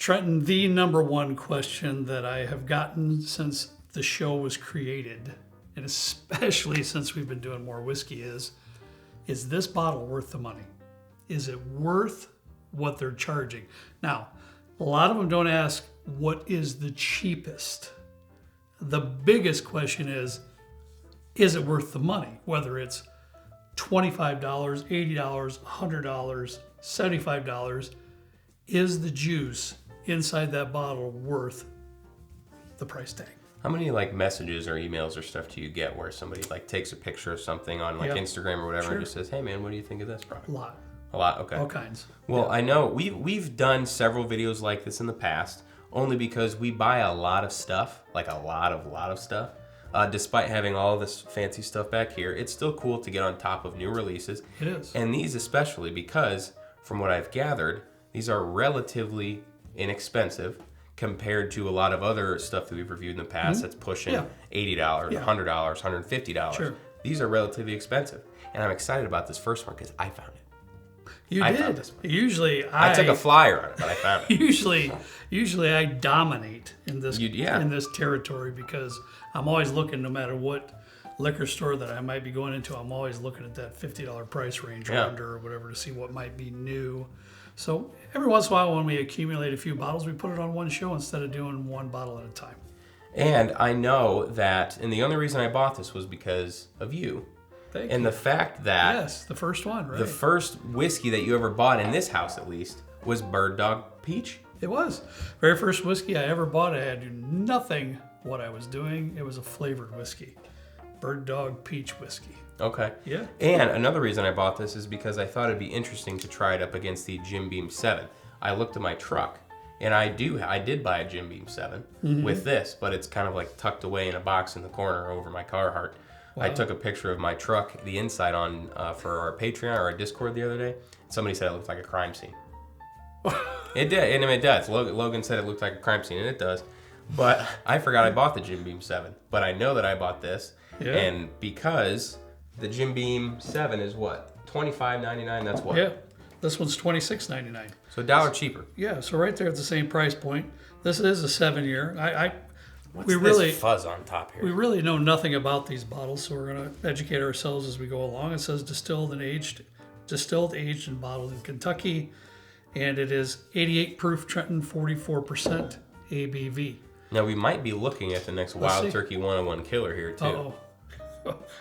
Trenton, the number one question that I have gotten since the show was created, and especially since we've been doing more whiskey, is this bottle worth the money? Is it worth what they're charging? Now, a lot of them don't ask, what is the cheapest? The biggest question is it worth the money? Whether it's $25, $80, $100, $75, is the juice inside that bottle worth the price tag? How many like messages or emails or stuff do you get where somebody like takes a picture of something on like Instagram or whatever and just says, hey man, what do you think of this product? A lot. A lot? Okay. All kinds. Well, I know we've done several videos like this in the past, only because we buy a lot of stuff, like a lot of stuff. Despite having all this fancy stuff back here, it's still cool to get on top of new releases. It is. And these especially because, from what I've gathered, these are relatively inexpensive compared to a lot of other stuff that we've reviewed in the past that's pushing $80, $100, $150. Sure. These are relatively expensive. And I'm excited about this first one because I found it. I did. Usually I took a flyer on it, but I found it. Usually I dominate in this in this territory because I'm always looking, no matter what liquor store that I might be going into, I'm always looking at that $50 price range or under or whatever to see what might be new. So every once in a while when we accumulate a few bottles, we put it on one show instead of doing one bottle at a time. And I know that, and the only reason I bought this was because of you. Thank you. The fact that... Yes, the first one, right? The first whiskey that you ever bought in this house, at least, was BirdDog Peach. It was. Very first whiskey I ever bought, I had to do nothing what I was doing. It was a flavored whiskey. BirdDog Peach whiskey. Okay. Yeah. And another reason I bought this is because I thought it'd be interesting to try it up against the Jim Beam 7. I looked at my truck, and I did buy a Jim Beam 7 with this, but it's kind of like tucked away in a box in the corner over my Carhartt. Wow. I took a picture of my truck, the inside on for our Patreon or our Discord the other day. Somebody said it looked like a crime scene. It did, and it does. Logan said it looked like a crime scene, and it does. But I forgot I bought the Jim Beam 7. But I know that I bought this, and because the Jim Beam 7 is what? $25.99. That's what? Yeah. This one's $26.99. So $1 cheaper. Yeah. So right there at the same price point. This is a 7-year. What's this fuzz on top here? We really know nothing about these bottles, so we're going to educate ourselves as we go along. It says distilled, aged, and bottled in Kentucky, and it is 88 proof Trenton, 44% ABV. Now we might be looking at the next Wild Turkey 101 killer here too. Uh-oh.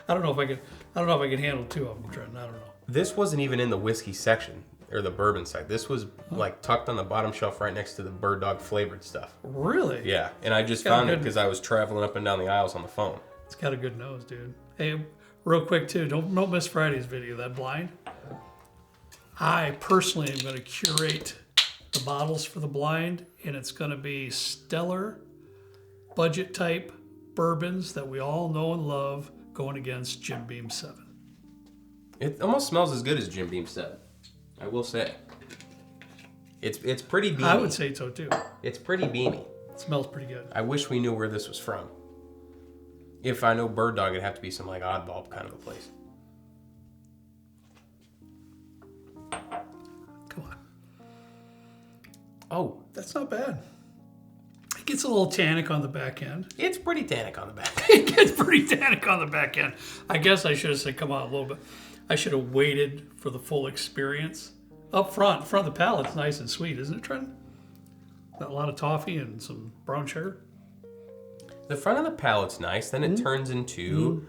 I don't know if I can handle two of them, Trenton. I don't know. This wasn't even in the whiskey section or the bourbon side. This was like tucked on the bottom shelf right next to the BirdDog flavored stuff. Really? Yeah, and I just found it because I was traveling up and down the aisles on the phone. It's got a good nose, dude. Hey, real quick too, don't miss Friday's video, that blind. I personally am going to curate the bottles for the blind, and it's going to be stellar, budget type bourbons that we all know and love going against Jim Beam 7. It almost smells as good as Jim Beam 7. I will say. It's pretty beamy. I would say so too. It's pretty beamy. It smells pretty good. I wish we knew where this was from. If I know BirdDog, it'd have to be some like oddball kind of a place. Come on. Oh, that's not bad. It gets a little tannic on the back end. It's pretty tannic on the back end. It gets pretty tannic on the back end. I guess I should have said, come on, a little bit. I should have waited for the full experience. Up front of the palate's nice and sweet, isn't it, Trent? Got a lot of toffee and some brown sugar. The front of the palate's nice, then it turns into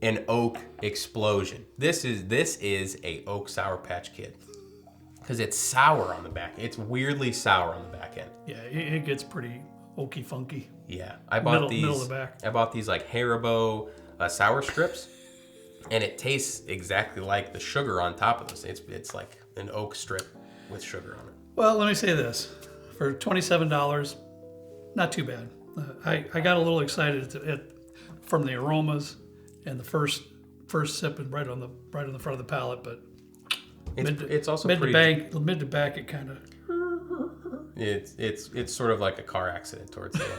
an oak explosion. This is a oak Sour Patch Kid. Because it's sour on the back. It's weirdly sour on the back end. Yeah, it gets pretty oaky funky. Yeah, I bought these. Middle of the back. I bought these like Haribo sour strips, and it tastes exactly like the sugar on top of this. It's like an oak strip with sugar on it. Well, let me say this: for $27, not too bad. I got a little excited from the aromas and the first sip and right on the front of the palate, but it's also mid to back. It kind of. It's sort of like a car accident towards the end.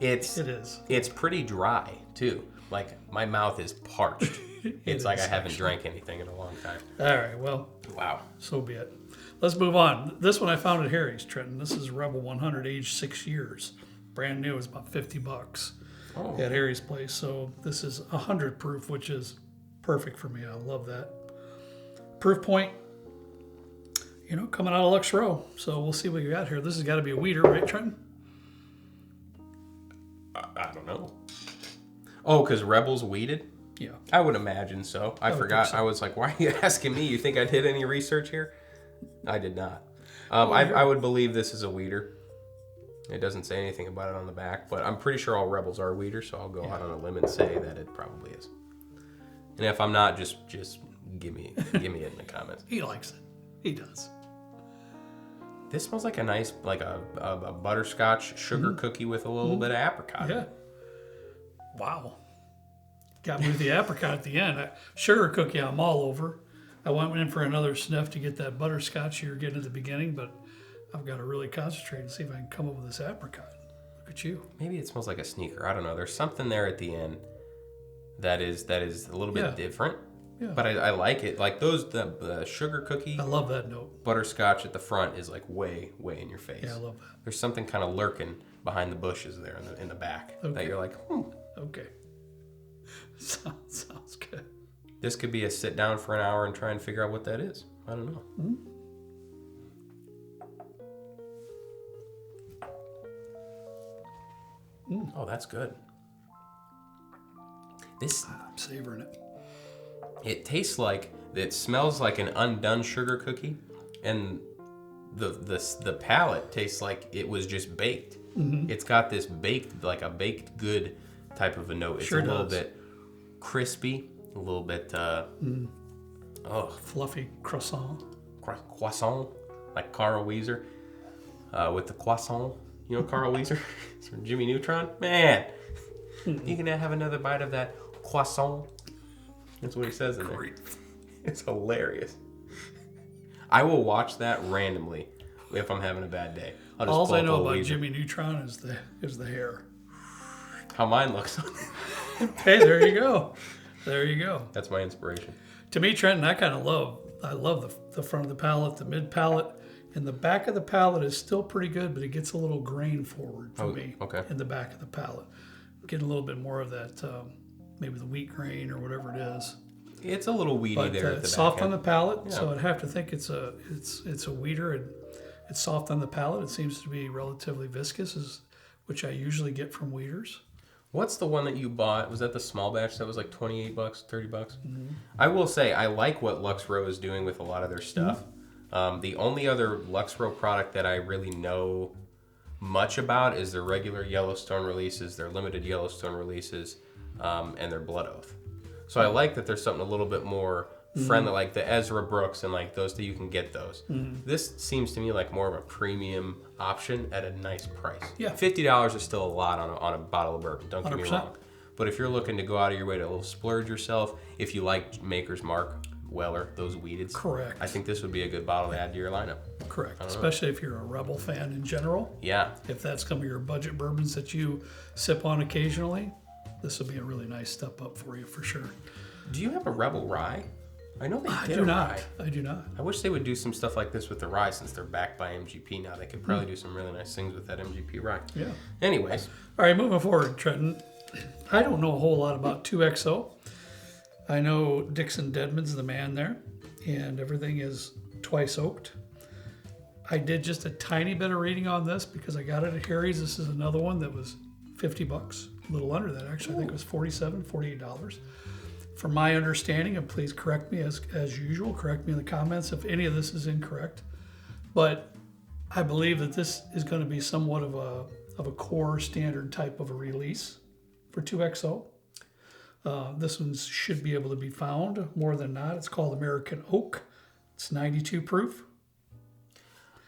It is. It's pretty dry too. Like my mouth is parched. It's like I haven't drank anything in a long time. All right. Well. Wow. So be it. Let's move on. This one I found at Harry's, Trenton. This is Rebel 100, aged 6 years. Brand new. It's about $50 at Harry's place. So this is 100 proof, which is perfect for me. I love that. Proof point, coming out of Lux Row. So we'll see what we got here. This has got to be a weeder, right, Trenton? I don't know. Oh, because Rebel's weeded? Yeah. I would imagine so. I forgot. So. I was like, why are you asking me? You think I did any research here? I did not. I would believe this is a weeder. It doesn't say anything about it on the back, but I'm pretty sure all Rebels are weeders, so I'll go out on a limb and say that it probably is. And if I'm not, just give me it in the comments. He likes it. He does. This smells like a nice, like a butterscotch sugar cookie with a little bit of apricot. Yeah. Wow. Got me with the apricot at the end. Sugar cookie, I'm all over. I went in for another sniff to get that butterscotch you were getting at the beginning, but I've got to really concentrate and see if I can come up with this apricot. Look at you. Maybe it smells like a sneaker. I don't know. There's something there at the end that is a little bit different. Yeah. But I like it. Like the sugar cookie. I love that note. Butterscotch at the front is like way in your face. Yeah, I love that. There's something kind of lurking behind the bushes there in the back that you're like, Okay. Sounds good. This could be a sit down for an hour and try and figure out what that is. I don't know. Oh, that's good. I'm savoring it. It tastes like, it smells like an undone sugar cookie, and the palate tastes like it was just baked. It's got this baked, like a baked good type of a note. It's a little bit crispy, a little bit fluffy croissant, like Carl Weezer with the croissant. You know Carl Weezer from Jimmy Neutron? Man, you can have another bite of that croissant. That's what he says in there. It's hilarious. I will watch that randomly if I'm having a bad day. All I know about Jimmy Neutron is the hair. How mine looks. Hey, there you go. There you go. That's my inspiration. To me, Trenton, I love the front of the palate, the mid palate, and the back of the palate is still pretty good, but it gets a little grain forward for me. Okay. In the back of the palate, getting a little bit more of that, maybe the wheat grain or whatever it is. It's a little weedy there. At the it's soft back on the palate, so I'd have to think it's a weeder, and it's soft on the palate. It seems to be relatively viscous, which I usually get from weeders. What's the one that you bought? Was that the small batch that was like $28, $30? I will say I like what Lux Row is doing with a lot of their stuff. The only other Lux Row product that I really know much about is their regular Yellowstone releases, their limited Yellowstone releases, and their Blood Oath. So I like that there's something a little bit more friendly, like the Ezra Brooks and like those that you can get those. This seems to me like more of a premium option at a nice price. Yeah. $50 is still a lot on a bottle of bourbon, don't get me 100%. wrong. But if you're looking to go out of your way to a little splurge yourself, if you like Maker's Mark, Weller, those weededs. Correct. I think this would be a good bottle to add to your lineup. Correct. Especially if you're a Rebel fan in general. Yeah. If that's some of your budget bourbons that you sip on occasionally, this will be a really nice step up for you for sure. Do you have a Rebel Rye? I know they did. I do not. I wish they would do some stuff like this with the rye since they're backed by MGP now. They could probably do some really nice things with that MGP rye. Yeah. Anyways. All right, moving forward, Trenton. I don't know a whole lot about 2XO. I know Dixon Dedman's the man there, and everything is twice oaked. I did just a tiny bit of reading on this because I got it at Harry's. This is another one that was $50, a little under that actually. I think it was $47, $48. From my understanding, and please correct me as usual, correct me in the comments if any of this is incorrect, but I believe that this is going to be somewhat of a core standard type of a release for 2XO. This one should be able to be found more than not. It's called American Oak. It's 92 proof.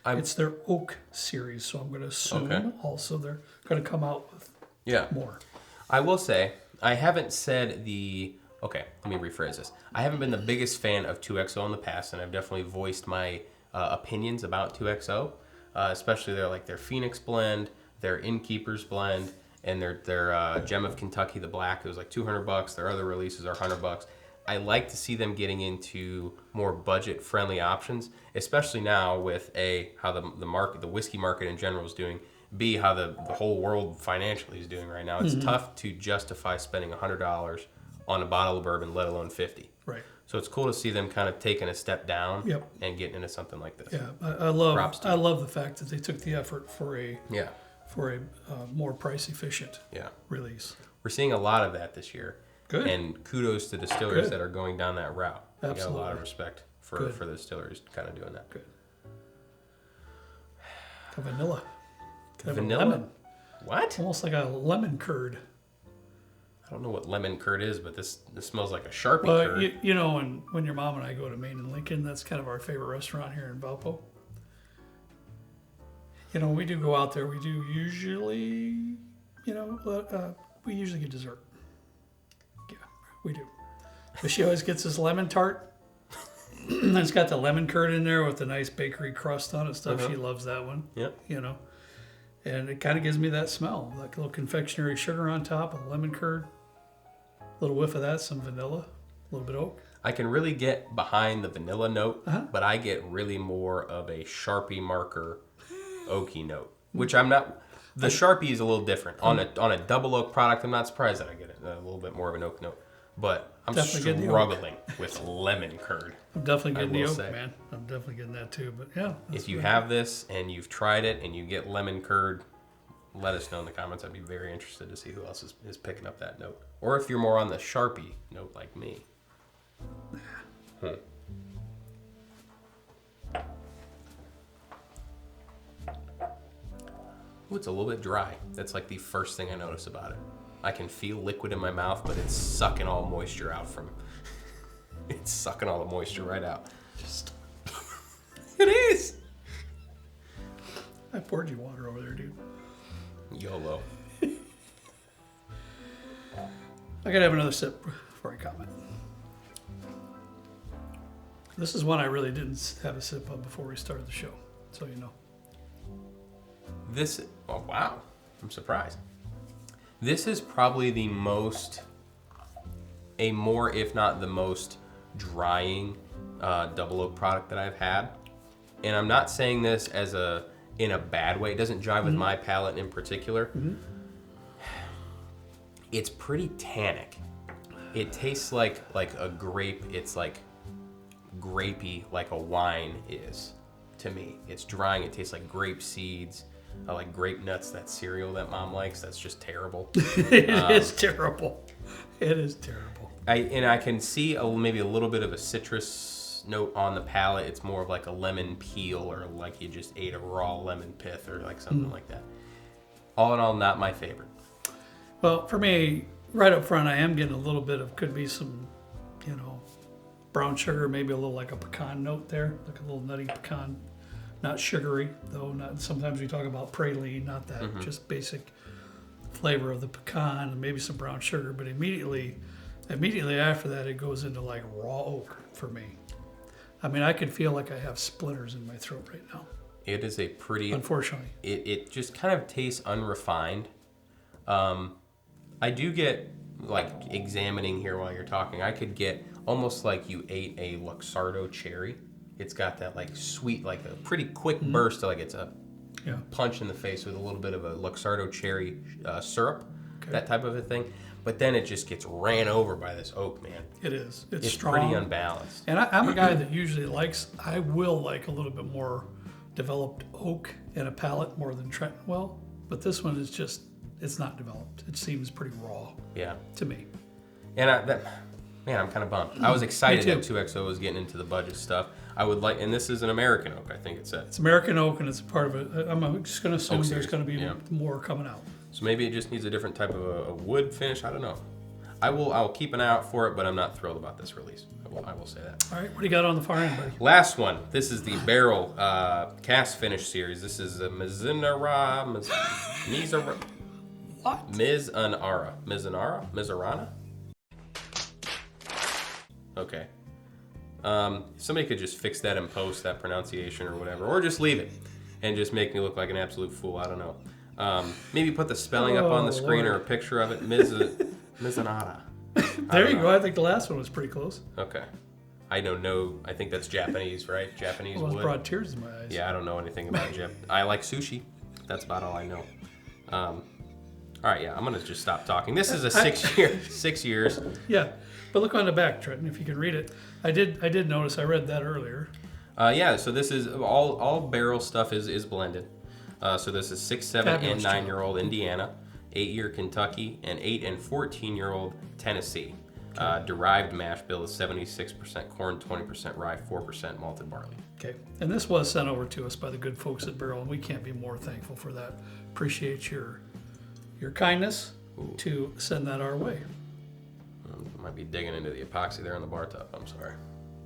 It's their Oak series, so I'm going to assume also they're going to come out with more. I will say, I haven't said okay, let me rephrase this. I haven't been the biggest fan of 2XO in the past, and I've definitely voiced my opinions about 2XO, especially their Phoenix blend, their Innkeepers blend, and their Gem of Kentucky, the black. It was like $200. Their other releases are $100. I like to see them getting into more budget-friendly options, especially now with how the market, the whiskey market in general is doing. B, how the whole world financially is doing right now. It's tough to justify spending $100 on a bottle of bourbon, let alone 50. Right. So it's cool to see them kind of taking a step down Yep. and getting into something like this. Yeah, I love the fact that they took the effort for a more price efficient release. We're seeing a lot of that this year. Good. And kudos to distillers that are going down that route. Absolutely. I got a lot of respect for the distilleries kind of doing that. Good. A vanilla. Vanilla? Lemon. What? Almost like a lemon curd. I don't know what lemon curd is, but this smells like a Sharpie Well, curd. you know, when your mom and I go to Maine and Lincoln, that's kind of our favorite restaurant here in Valpo. You know, we do go out there. We do usually, we usually get dessert. Yeah, we do. But she always gets this lemon tart. And it's got the lemon curd in there with the nice bakery crust on it stuff. She loves that one. Yep. You know. And it kind of gives me that smell, like a little confectionery sugar on top, a lemon curd, a little whiff of that, some vanilla, a little bit of oak. I can really get behind the vanilla note, but I get really more of a Sharpie marker oaky note, which I'm not. The Sharpie is a little different. On a double oak product, I'm not surprised that I get a little bit more of an oak note. But I'm Definitely struggling with lemon curd. I'm definitely getting the oak, say. man. I'm definitely getting that too. But yeah. If you have this and you've tried it and you get lemon curd, let us know in the comments. I'd be very interested to see who else is picking up that note. Or if you're more on the Sharpie note like me. Ooh, it's a little bit dry. That's like the first thing I notice about it. I can feel liquid in my mouth, but it's sucking all moisture out from. It's sucking all the moisture right out. Just. It is. I poured you water over there, dude. YOLO. I gotta have another sip before I comment. This is one I really didn't have a sip of before we started the show, so you know. Oh wow, I'm surprised. This is probably if not the most drying double oak product that I've had. And I'm not saying this in a bad way. It doesn't jive with my palate in particular. It's pretty tannic. It tastes like a grape. It's like grapey, like a wine is to me. It's drying. It tastes like grape seeds. I like grape nuts, that cereal that Mom likes. That's just terrible. It is terrible. It is terrible. I can see maybe a little bit of a citrus note on the palate. It's more of like a lemon peel, or like you just ate a raw lemon pith, or like something like that. All in all, not my favorite. Well, for me, right up front, I am getting a little bit of, could be some, brown sugar, maybe a little like a pecan note there, like a little nutty pecan. Not sugary, though. Not sometimes we talk about praline, not that. Just basic flavor of the pecan and maybe some brown sugar. But immediately after that, it goes into like raw oak for me. I mean, I can feel like I have splinters in my throat right now. It is a pretty... Unfortunately. It just kind of tastes unrefined. I do get, like, examining here while you're talking, I could get almost like you ate a Luxardo cherry. It's got that like sweet, like a pretty quick burst, like it's a punch in the face with a little bit of a Luxardo cherry syrup, that type of a thing. But then it just gets ran over by this oak, man. It is. It's strong. Pretty unbalanced. And I'm a guy that usually I will like a little bit more developed oak in a palate more than Trentonwell. But this one is just, it's not developed. It seems pretty raw. Yeah. To me. And I'm kind of bummed. I was excited that 2XO was getting into the budget stuff. I would like, and this is an American oak, I think it said. It's American oak, and it's a part of it. I'm just going to assume there's going to be more coming out. So maybe it just needs a different type of a wood finish. I don't know. I'll keep an eye out for it, but I'm not thrilled about this release. I will say that. All right, what do you got on the far end, buddy? Last one. This is the barrel cast finish series. This is a Mizunara. What? Mizunara? Okay. Somebody could just fix that in post, that pronunciation or whatever, or just leave it and just make me look like an absolute fool. I don't know. Maybe put the spelling up on the screen or a picture of it. Mizunara. There you go. I think the last one was pretty close. Okay. I don't know. I think that's Japanese, right? Japanese Well, it's wood. brought tears to my eyes. Yeah, I don't know anything about Jap. I like sushi. That's about all I know. All right, yeah, I'm gonna just stop talking. This is a 6 years. Yeah, but look on the back, Trenton, if you can read it. I did notice. I read that earlier. Yeah, so this is all barrel stuff is blended. So this is 6, 7, and 9-year-old Indiana, 8-year Kentucky, and 8 and 14-year-old Tennessee. Derived mash bill is 76% corn, 20% rye, 4% malted barley. Okay, and this was sent over to us by the good folks at Barrel, and we can't be more thankful for that. Appreciate your kindness to send that our way. Might be digging into the epoxy there on the bar top. I'm sorry.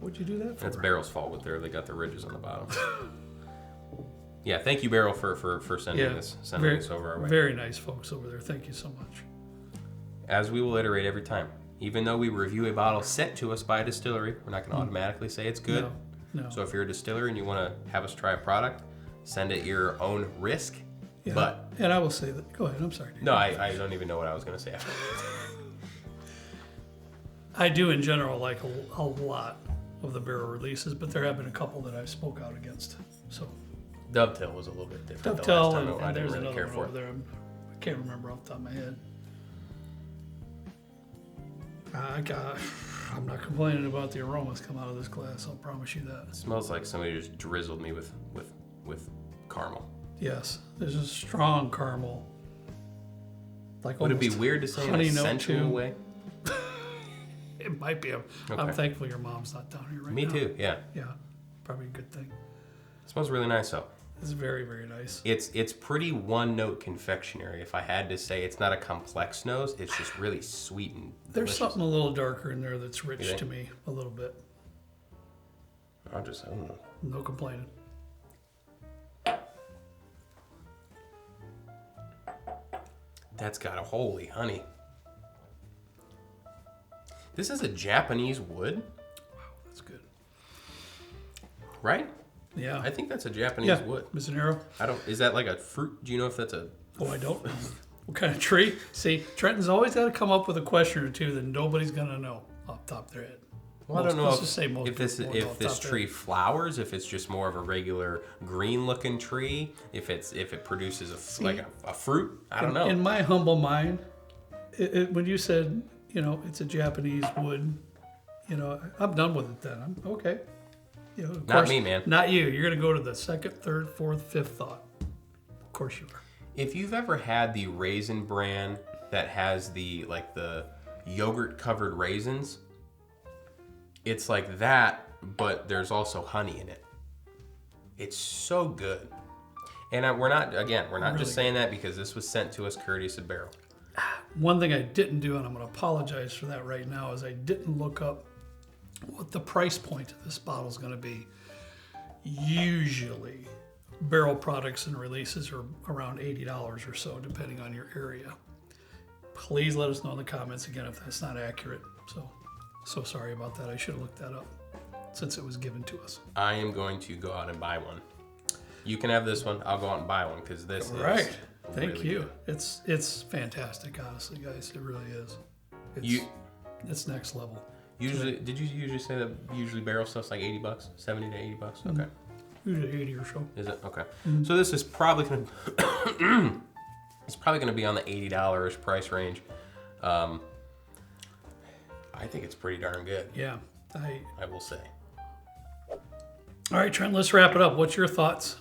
What'd you do that for? That's Barrel's fault with they got the ridges on the bottom. Yeah, thank you, Barrel, for sending this over our way. Very nice folks over there. Thank you so much. As we will iterate every time, even though we review a bottle sent to us by a distillery, we're not going to automatically say it's good. No. So if you're a distiller and you want to have us try a product, send at your own risk. Yeah. But and I will say that. Go ahead. I'm sorry. No, I don't even know what I was going to say after. I do in general like a lot of the Barrel releases, but there have been a couple that I've spoke out against. So Dovetail was a little bit different. Dovetail, the last time. I and didn't there's really another care one for over it. there. I can't remember off the top of my head. I'm not complaining about the aromas come out of this glass. I'll promise you that. It smells like somebody just drizzled me with caramel. Yes, there's a strong caramel. Like would it be weird to say in a sensual way? It might be. I'm thankful your mom's not down here right now. Me too. Yeah. Yeah, probably a good thing. It smells really nice though. It's very, very nice. It's pretty one-note confectionery. If I had to say, it's not a complex nose. It's just really sweet and There's delicious. something a little darker in there that's rich to me, a little bit. I don't know. No complaining. That's got a holy honey. This is a Japanese wood, Wow, that's good. right? Yeah. I think that's a Japanese wood. Mizunara. Is that like a fruit? Do you know if that's a... Oh, I don't know. What kind of tree? See, Trenton's always got to come up with a question or two that nobody's going to know off the top of their head. Well, I don't know if this tree flowers, if it's just more of a regular green-looking tree, if it produces a fruit. I don't know. In my humble mind, when you said, it's a Japanese wood, I'm done with it then. I'm okay. Of Not course, me, man. Not you. You're going to go to the second, third, fourth, fifth thought. Of course you are. If you've ever had the raisin bran that has the yogurt-covered raisins, it's like that, but there's also honey in it. It's so good. And we're not really just saying that because this was sent to us courteous of Barrel. One thing I didn't do, and I'm going to apologize for that right now, is I didn't look up what the price point of this bottle is going to be. Usually, Barrel products and releases are around $80 or so, depending on your area. Please let us know in the comments again if that's not accurate. So sorry about that. I should have looked that up since it was given to us. I am going to go out and buy one. You can have this one. I'll go out and buy one because this is Thank really you. Good. It's fantastic, honestly, guys. It really is. It's next level. Did you usually say that usually Barrel stuff's like $80, $70 to $80? Okay. Usually 80 or so. Is it? Okay. Mm-hmm. So this is probably gonna be on the $80-ish price range. I think it's pretty darn good. Yeah. I will say. All right, Trent, let's wrap it up. What's your thoughts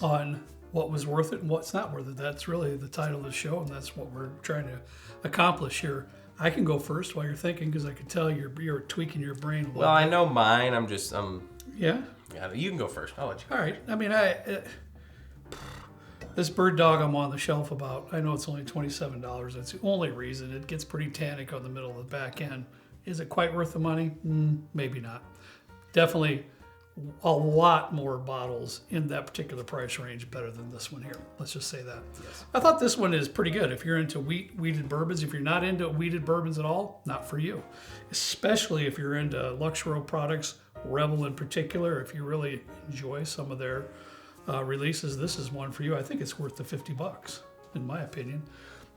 on what was worth it and what's not worth it? That's really the title of the show, and that's what we're trying to accomplish here. I can go first while you're thinking because I can tell you're tweaking your brain a little bit. I know mine. Yeah? Yeah, you can go first. I'll let you. All right. I mean, this BirdDog I'm on the shelf about, I know it's only $27. That's the only reason. It gets pretty tannic on the middle of the back end. Is it quite worth the money? Maybe not. Definitely a lot more bottles in that particular price range better than this one here. Let's just say that. Yes. I thought this one is pretty good. If you're into wheated bourbons, if you're not into wheated bourbons at all, not for you. Especially if you're into Luxaro products, Rebel in particular. If you really enjoy some of their releases, this is one for you. I think it's worth the $50, in my opinion.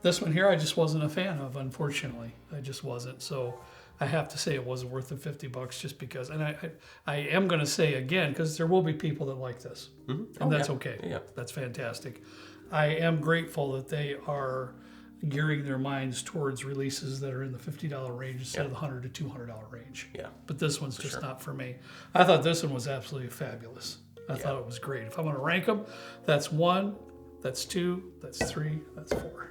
This one here, I just wasn't a fan of, unfortunately. I just wasn't. So I have to say it wasn't worth the $50 just because. And I am going to say again, because there will be people that like this. And that's okay. Yeah. That's fantastic. I am grateful that they are gearing their minds towards releases that are in the $50 range instead of the $100 to $200 range. Yeah. But this one's just not for me. I thought this one was absolutely fabulous. I thought it was great. If I'm going to rank them, that's 1, that's 2, that's 3, that's 4.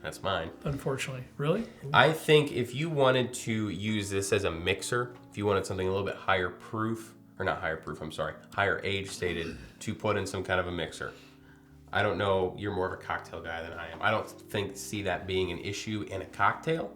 That's mine. Unfortunately. Really? I think if you wanted to use this as a mixer, if you wanted something a little bit higher proof, or not higher proof, I'm sorry, higher age stated, to put in some kind of a mixer. I don't know, you're more of a cocktail guy than I am. I don't see that being an issue in a cocktail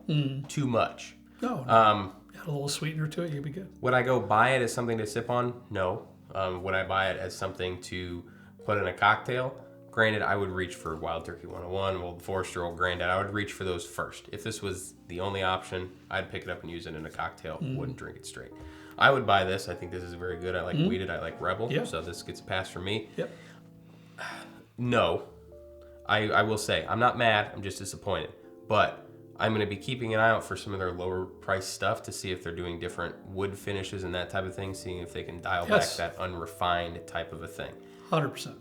too much. No. Add a little sweetener to it, you'd be good. Would I go buy it as something to sip on? No. Would I buy it as something to put in a cocktail? Granted, I would reach for Wild Turkey 101, Old Forester, Old Grandad. I would reach for those first. If this was the only option, I'd pick it up and use it in a cocktail. Wouldn't drink it straight. I would buy this. I think this is very good. I like Weeded. I like Rebel. Yep. So this gets a pass from me. Yep. No. I will say, I'm not mad. I'm just disappointed. But I'm going to be keeping an eye out for some of their lower price stuff to see if they're doing different wood finishes and that type of thing, seeing if they can dial back that unrefined type of a thing. 100%.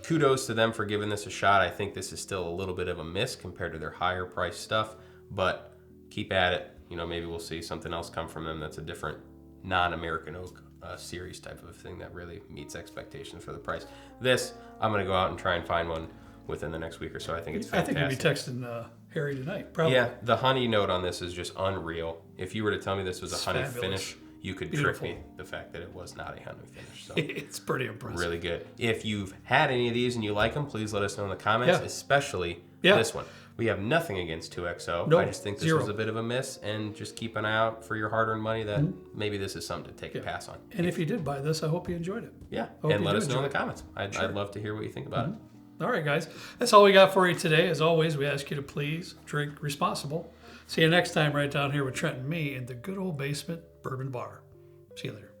Kudos to them for giving this a shot. I think this is still a little bit of a miss compared to their higher price stuff, but keep at it. You know, maybe we'll see something else come from them that's a different non-American oak series type of thing that really meets expectations for the price. This, I'm going to go out and try and find one within the next week or so. I think it's fantastic. I think you'll be texting Harry tonight, probably. Yeah, the honey note on this is just unreal. If you were to tell me this was a honey fabulous. finish, you could trick me the fact that it was not a honey finish. So It's pretty impressive. really good. If you've had any of these and you like them, please let us know in the comments, especially this one. We have nothing against 2XO. Nope, I just think this was a bit of a miss, and just keep an eye out for your hard-earned money that maybe this is something to take a pass on. And if you did buy this, I hope you enjoyed it. Yeah, and let us know in the comments. I'd love to hear what you think about it. All right, guys. That's all we got for you today. As always, we ask you to please drink responsible. See you next time right down here with Trent and me in the good old basement bourbon bar. See you later.